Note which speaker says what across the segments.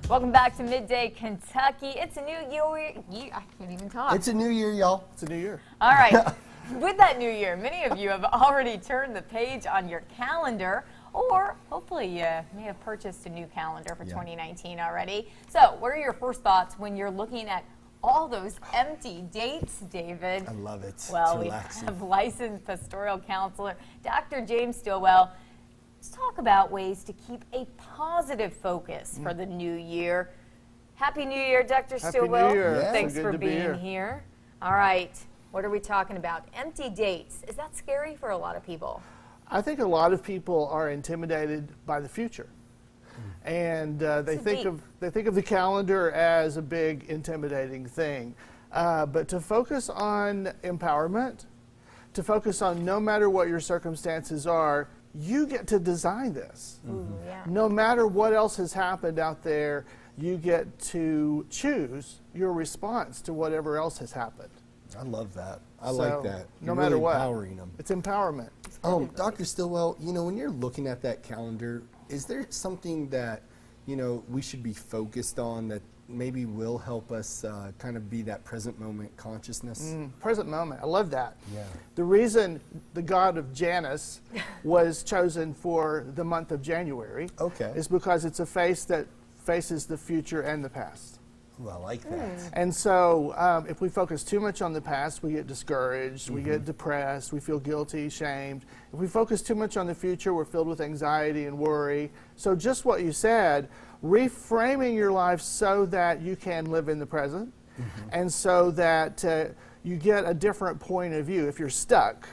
Speaker 1: Welcome back to Midday Kentucky. It's a new year. I can't even talk.
Speaker 2: It's a new year, y'all.
Speaker 3: It's a new year.
Speaker 1: All right. With that new year, many of you have already turned the page on your calendar, or hopefully you may have purchased a new calendar for 2019 already. So what are your first thoughts when you're looking at all those empty dates, David?
Speaker 2: I love it.
Speaker 1: Well, we have licensed pastoral counselor Dr. James Stillwell. Let's talk about ways to keep a positive focus for the new year. Happy New Year, Dr. Stillwell.
Speaker 3: Happy New Year.
Speaker 2: Yeah.
Speaker 1: Thanks
Speaker 3: So good
Speaker 1: for
Speaker 3: to be
Speaker 1: being here. All right. What are we talking about? Empty dates. Is that scary for a lot of people?
Speaker 3: I think a lot of people are intimidated by the future, and they think of the calendar as a big intimidating thing. But to focus on empowerment, to focus on no matter what your circumstances are, you get to design this.
Speaker 1: Ooh, yeah.
Speaker 3: No matter what else has happened out there, you get to choose your response to whatever else has happened.
Speaker 2: I love that. I like that.
Speaker 3: No
Speaker 2: You're
Speaker 3: matter
Speaker 2: really
Speaker 3: what,
Speaker 2: empowering them.
Speaker 3: it's empowerment.
Speaker 2: Dr. Stillwell, when you're looking at that calendar, is there something that, we should be focused on that maybe will help us kind of be that present moment consciousness?
Speaker 3: Present moment. I love that.
Speaker 2: Yeah.
Speaker 3: The reason the god of Janus was chosen for the month of January is because it's a face that faces the future and the past.
Speaker 2: Ooh, I like that.
Speaker 3: And so if we focus too much on the past, we get discouraged, we get depressed, we feel guilty, shamed. If we focus too much on the future, we're filled with anxiety and worry. So just what you said, reframing your life so that you can live in the present and so that you get a different point of view. If you're stuck,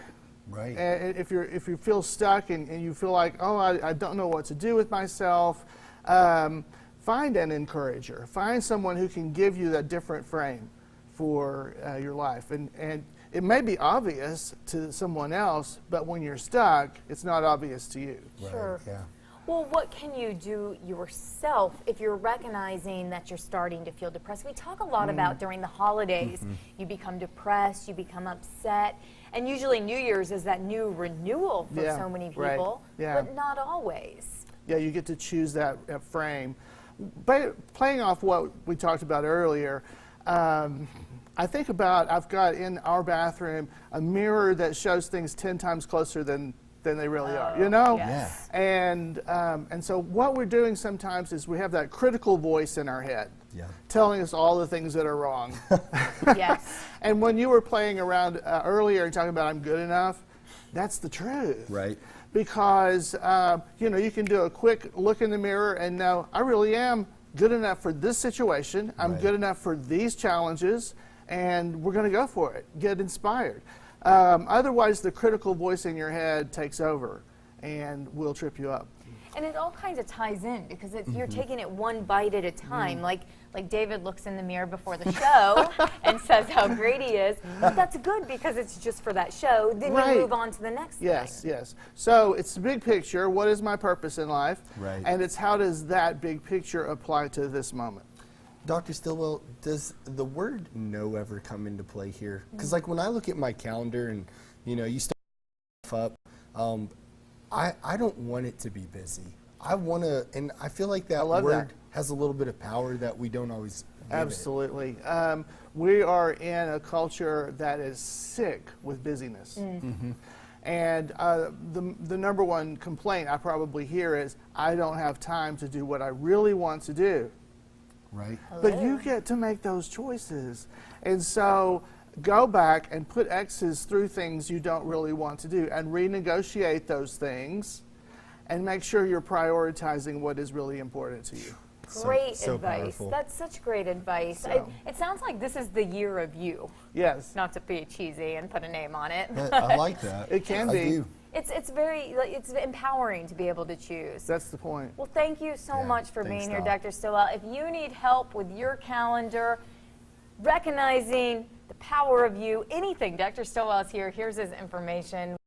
Speaker 2: Right.
Speaker 3: and if you feel stuck and you feel like, oh, I don't know what to do with myself, find an encourager. Find someone who can give you that different frame for your life. And it may be obvious to someone else, but when you're stuck, it's not obvious to you.
Speaker 1: Sure.
Speaker 2: Right, yeah.
Speaker 1: Well, what can you do yourself if you're recognizing that you're starting to feel depressed? We talk a lot about during the holidays, you become depressed, you become upset, and usually New Year's is that new renewal for so many people, but not always.
Speaker 3: Yeah, you get to choose that frame. Playing off what we talked about earlier, I think about, I've got in our bathroom a mirror that shows things 10 times closer than they really are,
Speaker 1: Yes.
Speaker 3: And so what we're doing sometimes is we have that critical voice in our head telling us all the things that are wrong.
Speaker 1: Yes.
Speaker 3: And when you were playing around earlier and talking about I'm good enough, that's the truth.
Speaker 2: Right.
Speaker 3: Because, you can do a quick look in the mirror and know, I really am good enough for this situation. I'm good enough for these challenges, and we're going to go for it. Get inspired. Otherwise, the critical voice in your head takes over and will trip you up.
Speaker 1: And it all kind of ties in because you're taking it one bite at a time. Like David looks in the mirror before the show and says how great he is. But that's good because it's just for that show. Then you move on to the next thing.
Speaker 3: Yes. So it's the big picture. What is my purpose in life?
Speaker 2: Right.
Speaker 3: And it's how does that big picture apply to this moment?
Speaker 2: Dr. Stillwell, does the word no ever come into play here? Because when I look at my calendar and, you start up, I don't want it to be busy. I want to, and I feel like that word has a little bit of power that we don't always give
Speaker 3: Absolutely. We are in a culture that is sick with busyness. And the number one complaint I probably hear is, I don't have time to do what I really want to do.
Speaker 2: Right.
Speaker 3: But you get to make those choices. And so go back and put X's through things you don't really want to do and renegotiate those things and make sure you're prioritizing what is really important to you.
Speaker 1: Great
Speaker 2: so
Speaker 1: advice.
Speaker 2: powerful.
Speaker 1: That's such great advice. It sounds like this is the year of you.
Speaker 3: Yes.
Speaker 1: Not to be cheesy and put a name on it.
Speaker 2: I like that.
Speaker 3: It can
Speaker 2: I
Speaker 3: be.
Speaker 2: do.
Speaker 1: It's empowering to be able to choose.
Speaker 3: That's the point.
Speaker 1: Well, thank you so much for
Speaker 2: Thanks,
Speaker 1: being here,
Speaker 2: Doc.
Speaker 1: Dr. Stillwell. If you need help with your calendar, recognizing the power of you, anything, Dr. Stillwell is here. Here's his information.